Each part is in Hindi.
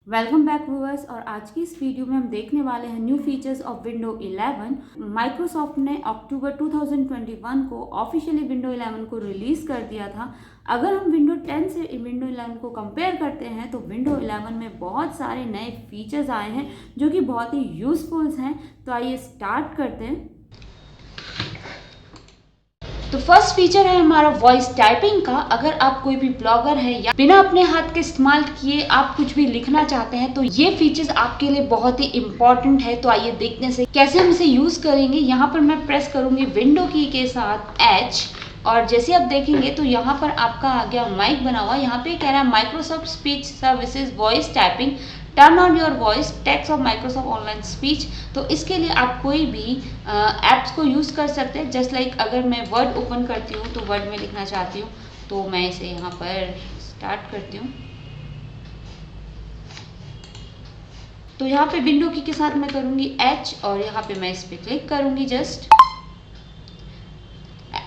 Welcome back viewers. और आज की इस वीडियो में हम देखने वाले हैं new features of window 11। Microsoft ने अक्टूबर 2021 को ऑफिशियली विंडो 11 को रिलीज़ कर दिया था। अगर हम विंडो 10 से विंडो 11 को कंपेयर करते हैं तो विंडो 11 में बहुत सारे नए फीचर्स आए हैं जो कि बहुत ही यूजफुल हैं। तो आइए स्टार्ट करते हैं। तो फर्स्ट फीचर है हमारा वॉइस टाइपिंग का। अगर आप कोई भी ब्लॉगर है या बिना अपने हाथ के इस्तेमाल किए आप कुछ भी लिखना चाहते हैं तो ये फीचर्स आपके लिए बहुत ही इंपॉर्टेंट है। तो आइए देखते हैं कैसे हम इसे यूज करेंगे। यहाँ पर मैं प्रेस करूंगी विंडो की के साथ H, और जैसे आप देखेंगे तो यहाँ पर आपका आ गया माइक बना हुआ। यहाँ पे कह रहा है Microsoft speech services voice typing, turn on your voice text of Microsoft online speech. तो इसके लिए आप कोई भी एप्स को यूज़ कर सकते हैं। जस्ट लाइक अगर मैं वर्ड ओपन करती हूँ तो वर्ड में लिखना चाहती हूँ तो मैं इसे यहाँ पर स्टार्ट करती हूँ। तो यहाँ पे विंडो की के साथ मैं करूँगी H और यहाँ पे मैं इस पर क्लिक करूँगी। Just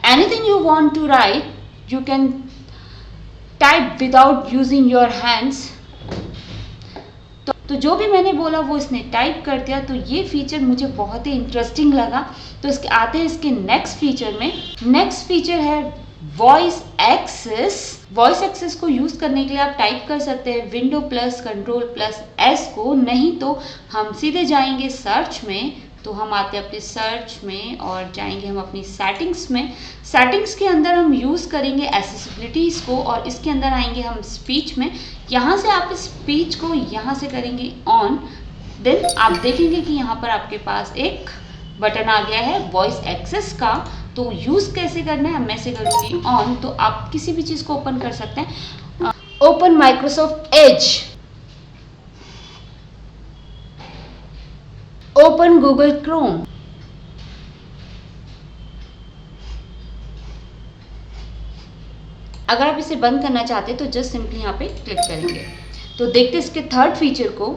anything you want to write you can type without using your hands। तो जो भी मैंने बोला वो इसने टाइप कर दिया। तो ये फीचर मुझे बहुत ही इंटरेस्टिंग लगा। तो इसके आते हैं इसके नेक्स्ट फीचर में। नेक्स्ट फीचर है वॉइस एक्सेस। वॉइस एक्सेस को यूज करने के लिए आप टाइप कर सकते हैं window plus control plus S को, नहीं तो हम सीधे जाएंगे सर्च में। तो हम आते हैं अपने सर्च में और जाएंगे हम अपनी सेटिंग्स में। सेटिंग्स के अंदर हम यूज़ करेंगे एसेसिबिलिटीज को और इसके अंदर आएंगे हम स्पीच में। यहाँ से आप इस स्पीच को यहाँ से करेंगे ऑन। देन आप देखेंगे कि यहाँ पर आपके पास एक बटन आ गया है वॉइस एक्सेस का। तो यूज़ कैसे करना है, मैं से करूँगी ऑन। तो आप किसी भी चीज़ को ओपन कर सकते हैं। Open Microsoft Edge, open Google Chrome, अगर आप इसे बंद करना चाहते हैं तो जस्ट सिंपली यहाँ पे क्लिक करेंगे। तो देखते हैं इसके थर्ड फीचर को।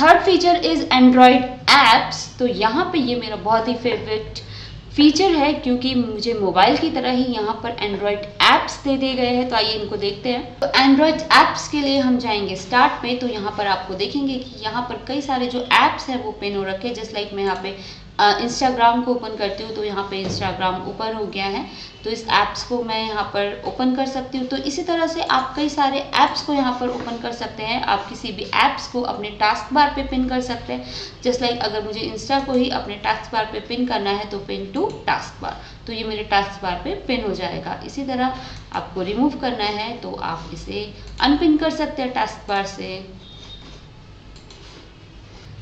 Third feature is Android apps. तो यहाँ पे ये मेरा बहुत ही फेवरेट फीचर है क्योंकि मुझे मोबाइल की तरह ही यहाँ पर एंड्रॉयड ऐप्स दे दिए गए हैं। तो आइए इनको देखते हैं। तो एंड्रॉयड ऐप्स के लिए हम जाएंगे स्टार्ट में। तो यहाँ पर आपको देखेंगे कि यहाँ पर कई सारे जो ऐप्स हैं वो पिन हो रखे हैं। जस्ट लाइक मैं यहाँ पे इंस्टाग्राम को ओपन करती हूँ तो यहाँ पे इंस्टाग्राम ओपन हो गया है। तो इस ऐप्स को मैं यहाँ पर ओपन कर सकती हूँ। तो इसी तरह से आप कई सारे ऐप्स को यहाँ पर ओपन कर सकते हैं। आप किसी भी ऐप्स को अपने टास्क बार पे पिन कर सकते हैं। जस्ट लाइक अगर मुझे इंस्टा को ही अपने टास्क बार पे पिन करना है तो पिन टू टास्क बार, तो ये मेरे टास्क बार पे पिन हो जाएगा। इसी तरह आपको रिमूव करना है तो आप इसे अनपिन कर सकते हैं टास्क बार से।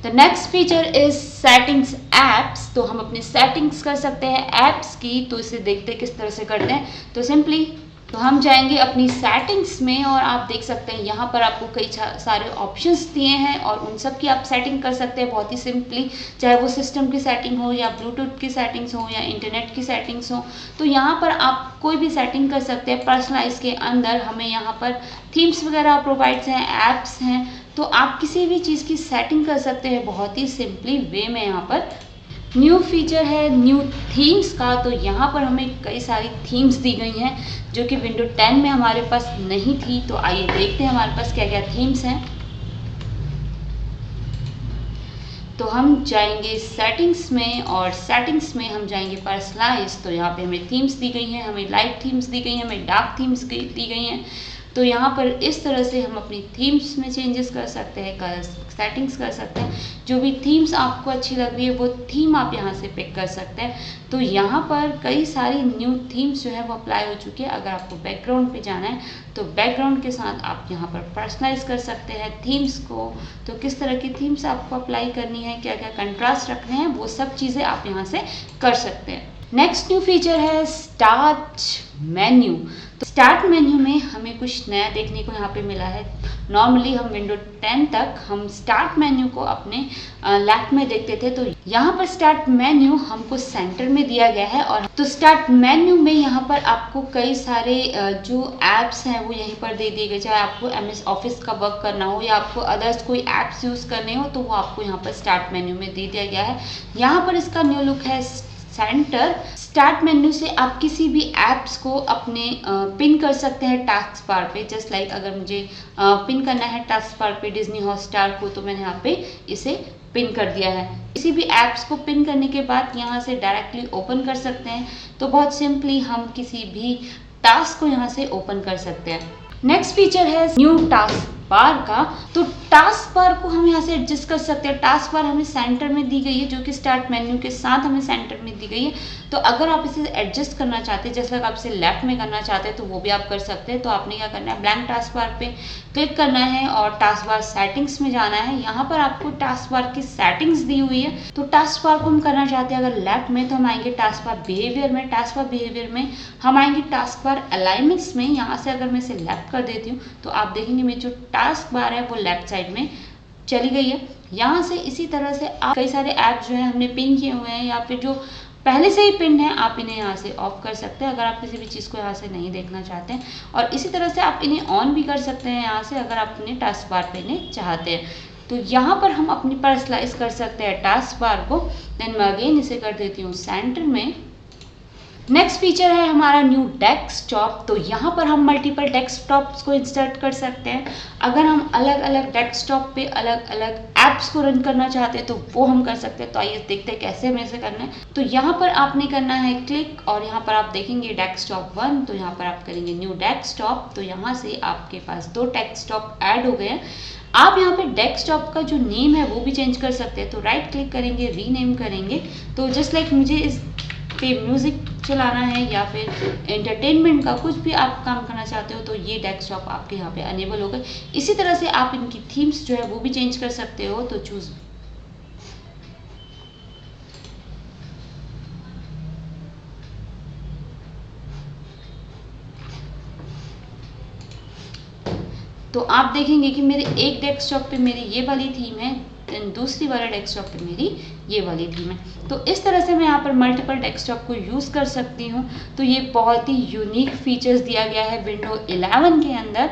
The next feature is settings apps. तो हम अपनी सेटिंग्स कर सकते हैं ऐप्स की। तो इसे देखते हैं किस तरह से करते हैं। तो सिंपली तो हम जाएंगे अपनी सेटिंग्स में और आप देख सकते हैं यहाँ पर आपको कई सारे ऑप्शंस दिए हैं और उन सब की आप सेटिंग कर सकते हैं बहुत ही सिंपली, चाहे वो सिस्टम की सेटिंग हो या ब्लूटूथ की सेटिंग्स हो या इंटरनेट की सेटिंग्स हो। तो यहाँ पर आप कोई भी सेटिंग कर सकते हैं। पर्सनलाइज के अंदर हमें यहाँ पर थीम्स वगैरह प्रोवाइड्स हैं, ऐप्स हैं। तो आप किसी भी चीज़ की सेटिंग कर सकते हैं बहुत ही सिंपली वे में। यहाँ पर न्यू फीचर है न्यू थीम्स का। तो यहाँ पर हमें कई सारी थीम्स दी गई हैं जो कि विंडो 10 में हमारे पास नहीं थी। तो आइए देखते हैं हमारे पास क्या क्या थीम्स हैं। तो हम जाएंगे सेटिंग्स में और सेटिंग्स में हम जाएंगे पर्सनलाइज। तो यहाँ पे हमें थीम्स दी गई हैं, हमें लाइट थीम्स दी गई हैं, हमें डार्क थीम्स दी गई हैं। तो यहाँ पर इस तरह से हम अपनी थीम्स में चेंजेस कर सकते हैं, सेटिंग्स कर सकते हैं। जो भी थीम्स आपको अच्छी लग रही है वो थीम आप यहाँ से पिक कर सकते हैं। तो यहाँ पर कई सारी न्यू थीम्स जो है वो अप्लाई हो चुकी है। अगर आपको बैकग्राउंड पे जाना है तो बैकग्राउंड के साथ आप यहाँ पर पर्सनलाइज कर सकते हैं थीम्स को। तो किस तरह की थीम्स आपको अप्लाई करनी है, क्या क्या कंट्रास्ट रखने हैं, वो सब चीज़ें आप यहाँ से कर सकते हैं। नेक्स्ट न्यू फीचर है स्टार्ट मेन्यू। तो स्टार्ट मेन्यू में हमें कुछ नया देखने को यहाँ पे मिला है। नॉर्मली हम विंडो 10 तक हम स्टार्ट मेन्यू को अपने लेफ्ट में देखते थे। तो यहाँ पर स्टार्ट मेन्यू हमको सेंटर में दिया गया है। और तो स्टार्ट मेन्यू में यहाँ पर आपको कई सारे जो एप्स हैं वो यहीं पर दे दिए गए। चाहे आपको MS ऑफिस का वर्क करना हो या आपको अदर्स कोई एप्स यूज़ करने हो तो वो आपको यहाँ पर स्टार्ट मेन्यू में दे दिया गया है। यहाँ पर इसका न्यू लुक है सेंटर। स्टार्ट मेन्यू से आप किसी भी ऐप्स को अपने पिन कर सकते हैं टास्क बार पे। जस्ट लाइक अगर मुझे पिन करना है टास्क बार पे डिज्नी हॉटस्टार को, तो मैंने यहाँ पे इसे पिन कर दिया है। किसी भी ऐप्स को पिन करने के बाद यहाँ से डायरेक्टली ओपन कर सकते हैं। तो बहुत सिंपली हम किसी भी टास्क को यहाँ से ओपन कर सकते हैं। नेक्स्ट फीचर है न्यू टास्क बार का। तो टास्क बार को हम यहाँ से एडजस्ट कर सकते हैं। टास्क बार हमें सेंटर में दी गई है, जो कि स्टार्ट मेन्यू के साथ हमें सेंटर में दी गई है। तो अगर आप इसे एडजस्ट करना चाहते हैं, जैसे आप इसे लेफ्ट में करना चाहते हैं, तो वो भी आप कर सकते हैं। तो आपने क्या करना है, ब्लैंक टास्क बार पे क्लिक करना है और टास्क बार सेटिंग्स में जाना है। यहाँ पर आपको टास्क बार की सेटिंग्स दी हुई है। तो टास्क बार को हम करना चाहते हैं अगर लेफ्ट में, तो हम आएंगे टास्क बार बिहेवियर में। टास्क बार बिहेवियर में हम आएंगे टास्क बार अलाइनमेंट्स में। यहाँ से अगर मैं इसे लेफ्ट कर देती हूँ, तो आप देखेंगे मेरी जो टास्क बार है वो लेफ्ट साइड में चली गई है। यहाँ से इसी तरह से आप कई सारे ऐप्स जो है हमने पिन किए हुए हैं, या फिर जो पहले से ही पिन है, आप इन्हें यहाँ से ऑफ कर सकते हैं अगर आप किसी भी चीज़ को यहाँ से नहीं देखना चाहते हैं। और इसी तरह से आप इन्हें ऑन भी कर सकते हैं यहाँ से, अगर आप इन्हें टास्क बार पे इन्हें चाहते हैं। तो यहाँ पर हम अपनी पर्सनलाइज कर सकते हैं टास्क बार को। देन मैं अगेन इसे कर देती हूँ सेंटर में। नेक्स्ट फीचर है हमारा न्यू डेस्कटॉप। तो यहाँ पर हम मल्टीपल डेस्कटॉप्स को इंस्टर्ट कर सकते हैं। अगर हम अलग अलग डेस्कटॉप पे अलग अलग ऐप्स को रन करना चाहते हैं, तो वो हम कर सकते हैं। तो आइए देखते हैं कैसे हमें इसे करना है। तो यहाँ पर आपने करना है क्लिक, और यहाँ पर आप देखेंगे डेस्कटॉप 1। तो यहाँ पर आप करेंगे न्यू डेस्कटॉप। तो यहाँ से आपके पास 2 डेस्कटॉप ऐड हो गए हैं। आप यहाँ पे डेस्कटॉप का जो नेम है वो भी चेंज कर सकते हैं। तो राइट क्लिक करेंगे, रीनेम करेंगे। तो जस्ट लाइक मुझे इस पे म्यूजिक चलाना है या फिर एंटरटेनमेंट का कुछ भी आप काम करना चाहते हो, तो ये डेस्कटॉप आपके यहाँ पे अनेबल हो गए। इसी तरह से आप इनकी थीम्स जो है वो भी चेंज कर सकते हो। तो चूज तो आप देखेंगे कि मेरे एक डेस्कटॉप पे मेरी ये वाली थीम है, देन दूसरी वाले डेस्कटॉप पे मेरी ये वाली थीम है। तो इस तरह से मैं यहाँ पर मल्टीपल डेस्कटॉप को यूज़ कर सकती हूँ। तो ये बहुत ही यूनिक फीचर्स दिया गया है विंडो 11 के अंदर।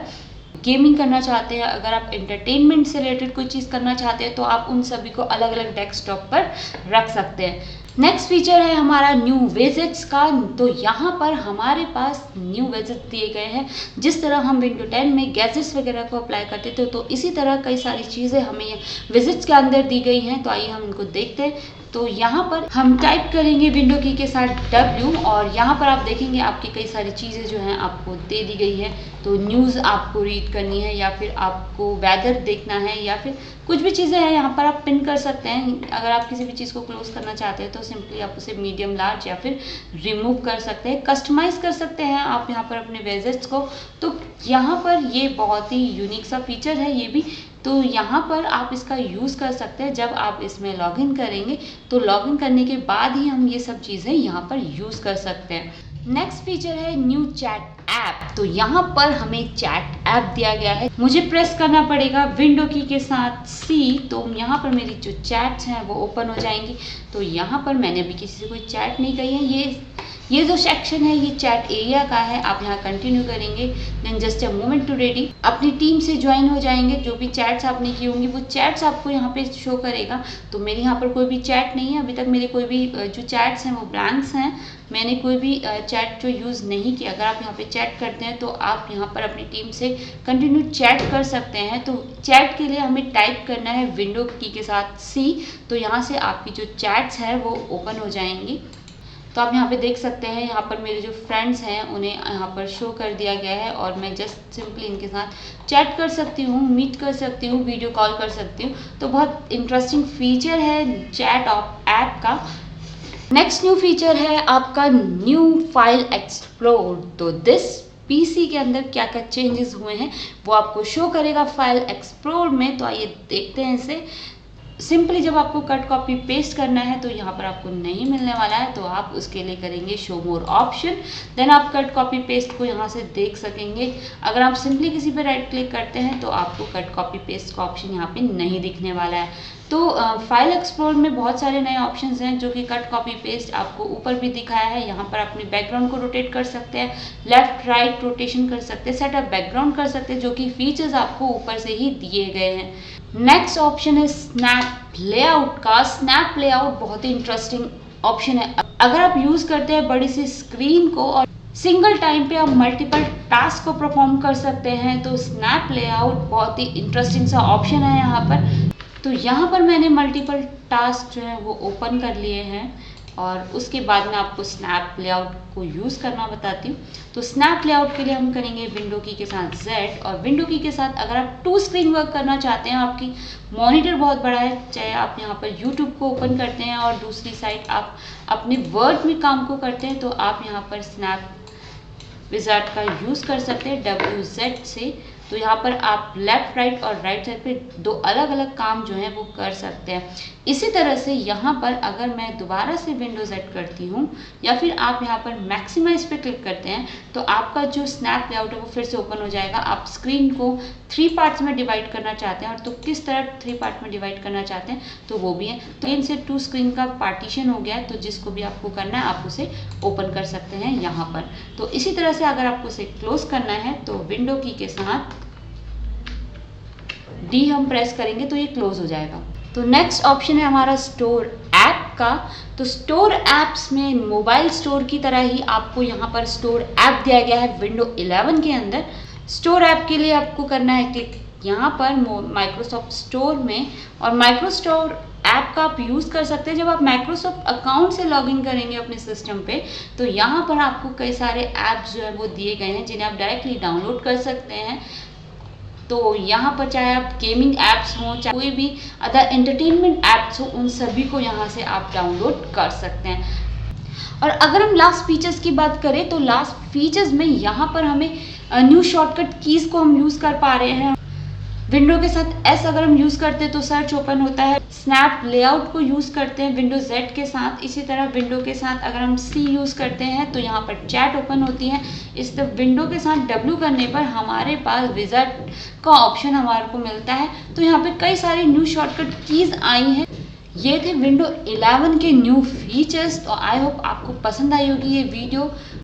गेमिंग करना चाहते हैं, अगर आप एंटरटेनमेंट से रिलेटेड कोई चीज़ करना चाहते हैं, तो आप उन सभी को अलग अलग डेस्कटॉप पर रख सकते हैं। नेक्स्ट फीचर है हमारा न्यू विजेट्स का। तो यहाँ पर हमारे पास न्यू विजेट्स दिए गए हैं। जिस तरह हम विंडो 10 में गैजेट्स वगैरह को अप्लाई करते थे, तो इसी तरह कई सारी चीज़ें हमें विजेट्स के अंदर दी गई हैं। तो आइए हम इनको देखते हैं। तो यहाँ पर हम टाइप करेंगे विंडो की के साथ W, और यहाँ पर आप देखेंगे आपकी कई सारी चीज़ें जो हैं आपको दे दी गई है। तो न्यूज़ आपको रीड करनी है, या फिर आपको वेदर देखना है, या फिर कुछ भी चीज़ें हैं यहाँ पर आप पिन कर सकते हैं। अगर आप किसी भी चीज़ को क्लोज करना चाहते हैं, तो सिंपली आप उसे मीडियम, लार्ज या फिर रिमूव कर सकते हैं। कस्टमाइज कर सकते हैं आप यहाँ पर अपने विजेट्स को। तो यहाँ पर ये बहुत ही यूनिक सा फीचर है ये भी। तो यहाँ पर आप इसका यूज़ कर सकते हैं जब आप इसमें लॉगिन करेंगे। तो लॉगिन करने के बाद ही हम ये सब चीज़ें यहाँ पर यूज़ कर सकते हैं। नेक्स्ट फीचर है न्यू चैट ऐप। तो यहाँ पर हमें चैट ऐप दिया गया है। मुझे प्रेस करना पड़ेगा विंडो की के साथ C। तो यहाँ पर मेरी जो चैट्स हैं वो ओपन हो जाएंगी। तो यहाँ पर मैंने अभी किसी से कोई चैट नहीं की है। ये जो सेक्शन है ये चैट एरिया का है। आप यहाँ कंटिन्यू करेंगे, then just a moment to ready अपनी टीम से ज्वाइन हो जाएंगे। जो भी चैट्स आपने की होंगी वो चैट्स आपको यहाँ पे शो करेगा। तो मेरे यहाँ पर कोई भी चैट नहीं है अभी तक। मेरे कोई भी जो चैट्स हैं वो ब्लैंक्स हैं। मैंने कोई भी चैट जो यूज़ नहीं किया। अगर आप यहाँ पे चैट करते हैं, तो आप यहाँ पर अपनी टीम से कंटिन्यू चैट कर सकते हैं। तो चैट के लिए हमें टाइप करना है विंडो की के साथ C। तो यहाँ से आपकी जो चैट्स हैं वो ओपन हो जाएंगी। तो आप यहाँ पे देख सकते हैं, यहाँ पर मेरे जो फ्रेंड्स हैं उन्हें यहाँ पर शो कर दिया गया है, और मैं जस्ट सिंपली इनके साथ चैट कर सकती हूँ, मीट कर सकती हूँ, वीडियो कॉल कर सकती हूँ। तो बहुत इंटरेस्टिंग फीचर है चैट ऐप का। नेक्स्ट न्यू फीचर है आपका न्यू फाइल एक्सप्लोर। तो दिस PC के अंदर क्या क्या चेंजेस हुए हैं वो आपको शो करेगा फाइल एक्सप्लोर में। तो आइए देखते हैं इसे। सिंपली जब आपको कट कॉपी पेस्ट करना है, तो यहाँ पर आपको नहीं मिलने वाला है। तो आप उसके लिए करेंगे शो मोर ऑप्शन, देन आप कट कॉपी पेस्ट को यहाँ से देख सकेंगे। अगर आप सिंपली किसी पे राइट क्लिक करते हैं, तो आपको कट कॉपी पेस्ट का ऑप्शन यहाँ पे नहीं दिखने वाला है। तो फाइल एक्सप्लोर में बहुत सारे नए ऑप्शंस हैं, जो कि कट कॉपी पेस्ट आपको ऊपर भी दिखाया है। यहाँ पर अपने बैकग्राउंड को रोटेट कर सकते हैं, लेफ्ट राइट रोटेशन कर सकते हैं, सेटअप बैकग्राउंड कर सकते हैं, जो कि फीचर्स आपको ऊपर से ही दिए गए हैं। नेक्स्ट ऑप्शन है स्नैप लेआउट का। स्नैप लेआउट बहुत ही इंटरेस्टिंग ऑप्शन है। अगर आप यूज़ करते हैं बड़ी सी स्क्रीन को और सिंगल टाइम पे आप मल्टीपल टास्क को परफॉर्म कर सकते हैं, तो स्नैप लेआउट बहुत ही इंटरेस्टिंग सा ऑप्शन है यहाँ पर। तो यहाँ पर मैंने मल्टीपल टास्क जो है वो ओपन कर लिए हैं और उसके बाद मैं आपको स्नैप लेआउट को यूज़ करना बताती हूँ। तो स्नैप लेआउट के लिए हम करेंगे विंडो की के साथ Z, और विंडो की के साथ अगर आप टू स्क्रीन वर्क करना चाहते हैं, आपकी मॉनिटर बहुत बड़ा है, चाहे आप यहाँ पर यूट्यूब को ओपन करते हैं और दूसरी साइड आप अपने वर्ड में काम को करते हैं, तो आप यहाँ पर स्नैप विज़ार्ड का यूज़ कर सकते हैं WZ से। तो यहाँ पर आप लेफ्ट राइट और राइट साइड पे दो अलग अलग काम जो है वो कर सकते हैं। इसी तरह से यहाँ पर अगर मैं दोबारा से विंडो Z करती हूँ या फिर आप यहाँ पर मैक्सिमाइज पे क्लिक करते हैं, तो आपका जो स्नैप लेआउट है वो फिर से ओपन हो जाएगा। आप स्क्रीन को 3 पार्ट्स में डिवाइड करना चाहते हैं, और तो किस तरह 3 पार्ट में डिवाइड करना चाहते हैं तो वो भी है। तो इनसे 2 स्क्रीन का पार्टीशन हो गया है, तो जिसको भी आपको करना है आप उसे ओपन कर सकते हैं यहाँ पर। तो इसी तरह से अगर आपको उसे क्लोज करना है तो विंडो की के साथ D हम प्रेस करेंगे तो ये क्लोज हो जाएगा। तो नेक्स्ट ऑप्शन है हमारा स्टोर ऐप का। तो स्टोर ऐप्स में मोबाइल स्टोर की तरह ही आपको यहाँ पर स्टोर ऐप दिया गया है विंडो 11 के अंदर। स्टोर ऐप के लिए आपको करना है क्लिक यहाँ पर माइक्रोसॉफ्ट स्टोर में, और माइक्रोस्टोर ऐप का आप यूज़ कर सकते हैं जब आप माइक्रोसॉफ्ट अकाउंट से लॉगिन करेंगे अपने सिस्टम पे। तो यहाँ पर आपको कई सारे ऐप्स जो है वो दिए गए हैं जिन्हें आप डायरेक्टली डाउनलोड कर सकते हैं। तो यहाँ पर चाहे आप गेमिंग ऐप्स हों, चाहे कोई भी अदर एंटरटेनमेंट ऐप्स हो, उन सभी को यहाँ से आप डाउनलोड कर सकते हैं। और अगर हम लास्ट फीचर्स की बात करें तो लास्ट फीचर्स में यहाँ पर हमें न्यू शॉर्टकट कीज़ को हम यूज़ कर पा रहे हैं। विंडो के साथ S अगर हम यूज़ करते हैं तो सर्च ओपन होता है। स्नैप लेआउट को यूज़ करते हैं विंडो Z के साथ। इसी तरह विंडो के साथ अगर हम C यूज़ करते हैं तो यहाँ पर चैट ओपन होती है। इस तरह विंडो के साथ W करने पर हमारे पास विज़ार्ड का ऑप्शन हमारे को मिलता है। तो यहाँ पे कई सारी न्यू शॉर्टकट कीज़ आई हैं। ये थे विंडो 11 के न्यू फीचर्स। तो आई होप आपको पसंद आई होगी ये वीडियो।